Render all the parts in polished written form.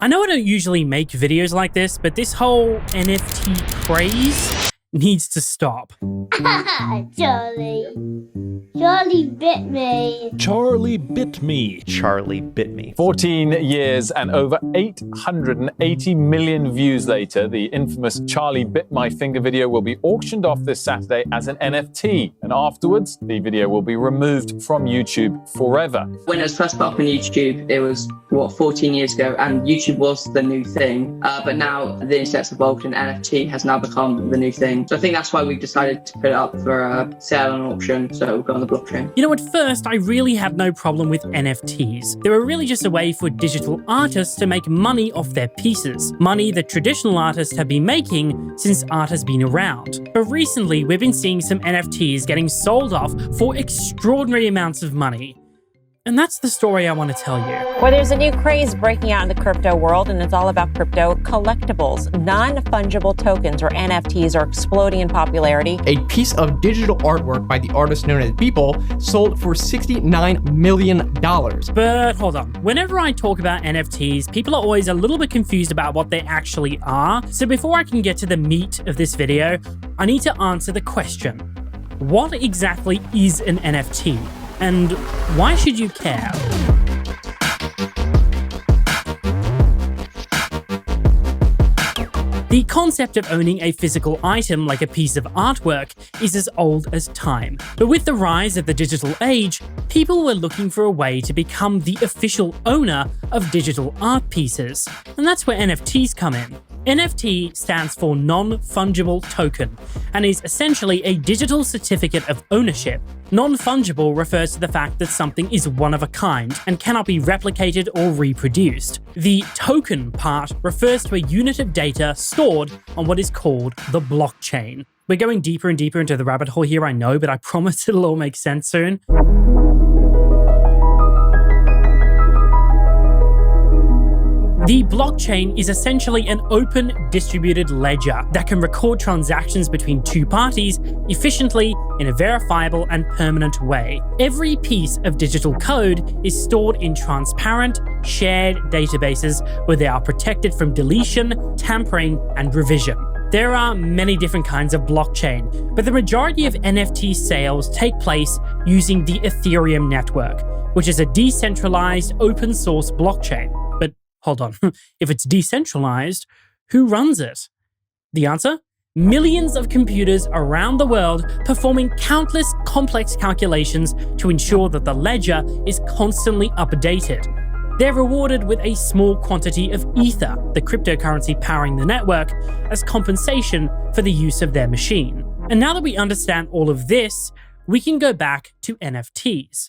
I know I don't usually make videos like this, but this whole NFT craze needs to stop. Charlie. Charlie bit me. Charlie bit me. Charlie bit me. 14 years and over 880 million views later, the infamous Charlie Bit My Finger video will be auctioned off this Saturday as an NFT. And afterwards, the video will be removed from YouTube forever. When it was first put up on YouTube, it was, 14 years ago, and YouTube was the new thing. But now the internet's evolved and NFT has now become the new thing. So I think that's why we've decided to put it up for a sale and auction, so we've got on the blockchain. You know, at first, I really had no problem with NFTs. They were really just a way for digital artists to make money off their pieces. Money that traditional artists have been making since art has been around. But recently, we've been seeing some NFTs getting sold off for extraordinary amounts of money. And that's the story I want to tell you. Well, there's a new craze breaking out in the crypto world, and it's all about crypto collectibles. Non-fungible tokens, or NFTs, are exploding in popularity. A piece of digital artwork by the artist known as Beeple sold for $69 million. But hold on. Whenever I talk about NFTs, people are always a little bit confused about what they actually are. So before I can get to the meat of this video, I need to answer the question. What exactly is an NFT? And why should you care? The concept of owning a physical item like a piece of artwork is as old as time. But with the rise of the digital age, people were looking for a way to become the official owner of digital art pieces. And that's where NFTs come in. NFT stands for non-fungible token and is essentially a digital certificate of ownership. Non-fungible refers to the fact that something is one of a kind and cannot be replicated or reproduced. The token part refers to a unit of data stored on what is called the blockchain. We're going deeper and deeper into the rabbit hole here, I know, but I promise it'll all make sense soon. The blockchain is essentially an open, distributed ledger that can record transactions between two parties efficiently in a verifiable and permanent way. Every piece of digital code is stored in transparent, shared databases where they are protected from deletion, tampering, and revision. There are many different kinds of blockchain, but the majority of NFT sales take place using the Ethereum network, which is a decentralized, open-source blockchain. Hold on, if it's decentralized, who runs it? The answer? Millions of computers around the world performing countless complex calculations to ensure that the ledger is constantly updated. They're rewarded with a small quantity of Ether, the cryptocurrency powering the network, as compensation for the use of their machine. And now that we understand all of this, we can go back to NFTs.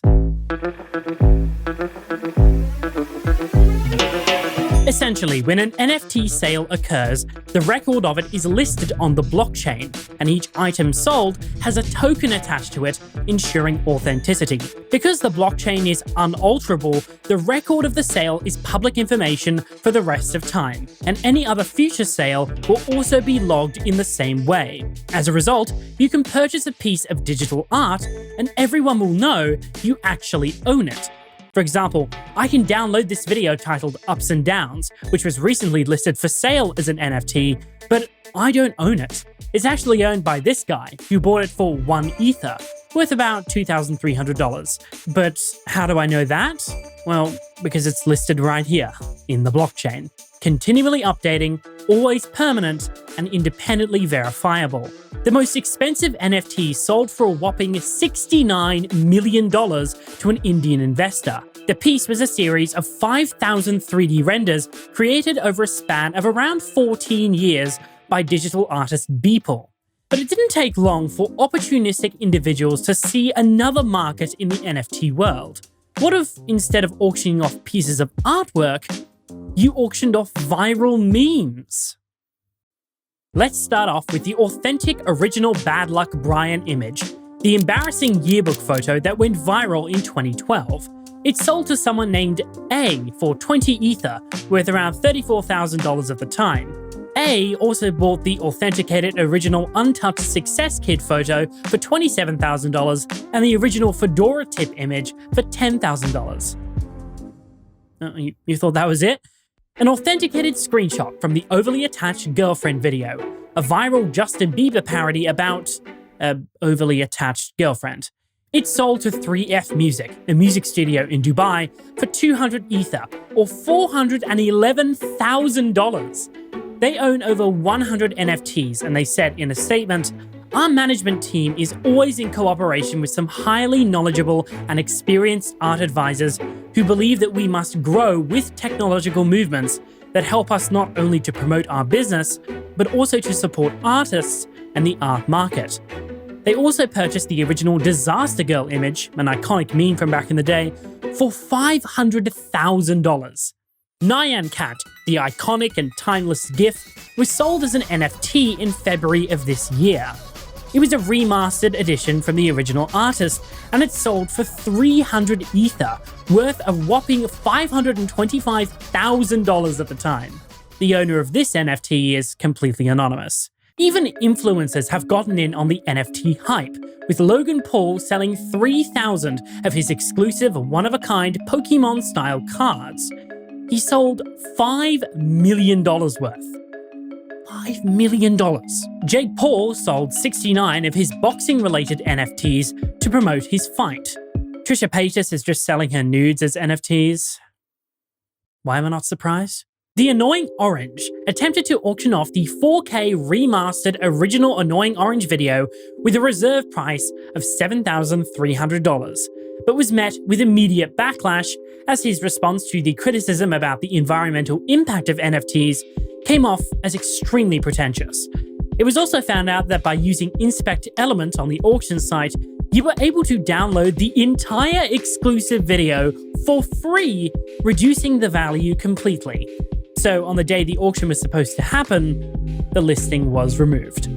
Essentially, when an NFT sale occurs, the record of it is listed on the blockchain, and each item sold has a token attached to it, ensuring authenticity. Because the blockchain is unalterable, the record of the sale is public information for the rest of time, and any other future sale will also be logged in the same way. As a result, you can purchase a piece of digital art, and everyone will know you actually own it. For example, I can download this video titled Ups and Downs, which was recently listed for sale as an NFT, but I don't own it. It's actually owned by this guy, who bought it for 1 Ether, worth about $2,300. But how do I know that? Well, because it's listed right here, in the blockchain. Continually updating, always permanent, and independently verifiable. The most expensive NFT sold for a whopping $69 million to an Indian investor. The piece was a series of 5,000 3D renders created over a span of around 14 years by digital artist Beeple. But it didn't take long for opportunistic individuals to see another market in the NFT world. What if, instead of auctioning off pieces of artwork, you auctioned off viral memes? Let's start off with the authentic original Bad Luck Brian image, the embarrassing yearbook photo that went viral in 2012. It sold to someone named A for 20 Ether, worth around $34,000 at the time. A also bought the authenticated original untouched Success Kid photo for $27,000 and the original Fedora tip image for $10,000. You thought that was it? An authenticated screenshot from the overly attached girlfriend video, a viral Justin Bieber parody about an overly attached girlfriend. It sold to 3F Music, a music studio in Dubai, for 200 Ether, or $411,000. They own over 100 NFTs, and they said in a statement, "Our management team is always in cooperation with some highly knowledgeable and experienced art advisors who believe that we must grow with technological movements that help us not only to promote our business, but also to support artists and the art market." They also purchased the original Disaster Girl image, an iconic meme from back in the day, for $500,000. Nyan Cat, the iconic and timeless GIF, was sold as an NFT in February of this year. It was a remastered edition from the original artist, and it sold for 300 Ether, worth a whopping $525,000 at the time. The owner of this NFT is completely anonymous. Even influencers have gotten in on the NFT hype, with Logan Paul selling 3,000 of his exclusive one-of-a-kind Pokemon-style cards. He sold $5 million worth. $5 million. Jake Paul sold 69 of his boxing-related NFTs to promote his fight. Trisha Paytas is just selling her nudes as NFTs. Why am I not surprised? The Annoying Orange attempted to auction off the 4K remastered original Annoying Orange video with a reserve price of $7,300, but was met with immediate backlash as his response to the criticism about the environmental impact of NFTs came off as extremely pretentious. It was also found out that by using Inspect Element on the auction site, you were able to download the entire exclusive video for free, reducing the value completely. So on the day the auction was supposed to happen, the listing was removed.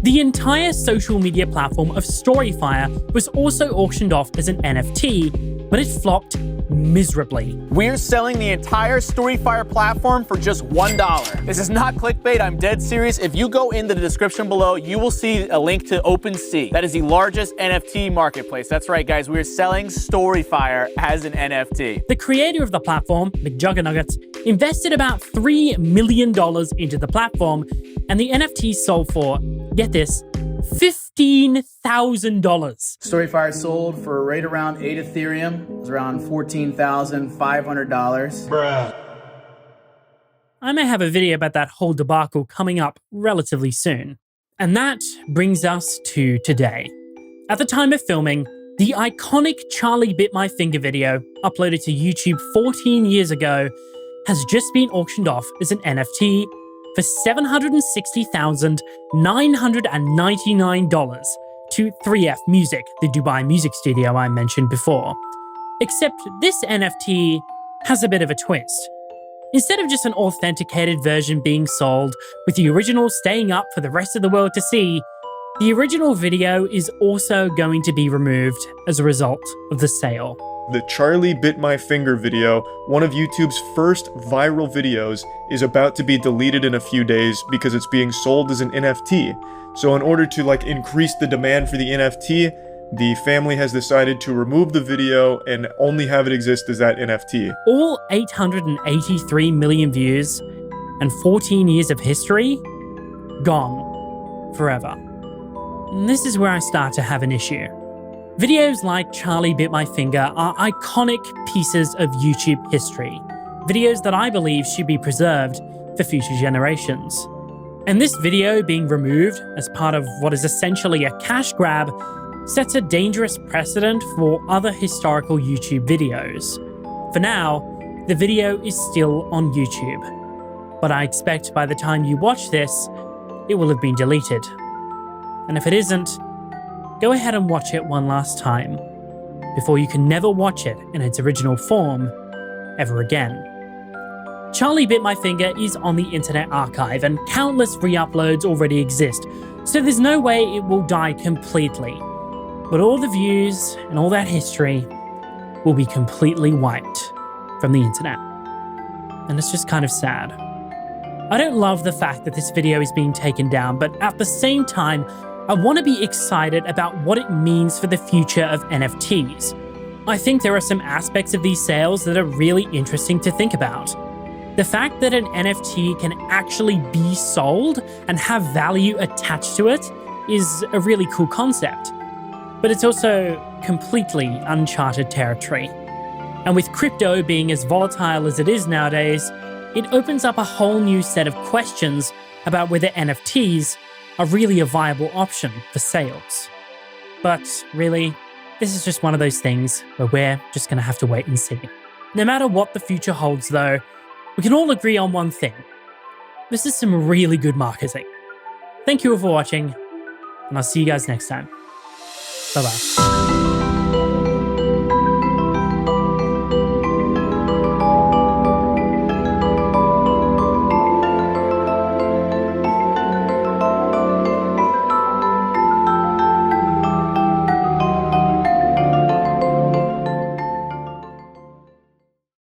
The entire social media platform of Storyfire was also auctioned off as an NFT, but it flopped miserably. We're selling the entire Storyfire platform for just $1. This is not clickbait, I'm dead serious. If you go into the description below, you will see a link to OpenSea. That is the largest NFT marketplace. That's right, guys, we're selling Storyfire as an NFT. The creator of the platform, McJuggernuggets, invested about $3 million into the platform, and the NFT sold for, get this, $15,000. Storyfire sold for right around 8 Ethereum. It was around $14,500. Bruh. I may have a video about that whole debacle coming up relatively soon. And that brings us to today. At the time of filming, the iconic Charlie Bit My Finger video, uploaded to YouTube 14 years ago, has just been auctioned off as an NFT for $760,999 to 3F Music, the Dubai music studio I mentioned before. Except this NFT has a bit of a twist. Instead of just an authenticated version being sold, with the original staying up for the rest of the world to see, the original video is also going to be removed as a result of the sale. The Charlie Bit My Finger video, one of YouTube's first viral videos, is about to be deleted in a few days because it's being sold as an NFT. So in order to increase the demand for the NFT, the family has decided to remove the video and only have it exist as that NFT. All 883 million views and 14 years of history, gone forever. And this is where I start to have an issue. Videos like Charlie Bit My Finger are iconic pieces of YouTube history. Videos that I believe should be preserved for future generations. And this video being removed as part of what is essentially a cash grab sets a dangerous precedent for other historical YouTube videos. For now, the video is still on YouTube, but I expect by the time you watch this, it will have been deleted. And if it isn't, go ahead and watch it one last time, before you can never watch it in its original form ever again. Charlie Bit My Finger is on the Internet Archive, and countless re-uploads already exist, so there's no way it will die completely. But all the views and all that history will be completely wiped from the internet. And it's just kind of sad. I don't love the fact that this video is being taken down, but at the same time, I want to be excited about what it means for the future of NFTs. I think there are some aspects of these sales that are really interesting to think about. The fact that an NFT can actually be sold and have value attached to it is a really cool concept. But it's also completely uncharted territory. And with crypto being as volatile as it is nowadays, it opens up a whole new set of questions about whether NFTs are really a viable option for sales. But really, this is just one of those things where we're just going to have to wait and see. No matter what the future holds, though, we can all agree on one thing. This is some really good marketing. Thank you all for watching, and I'll see you guys next time. Bye-bye.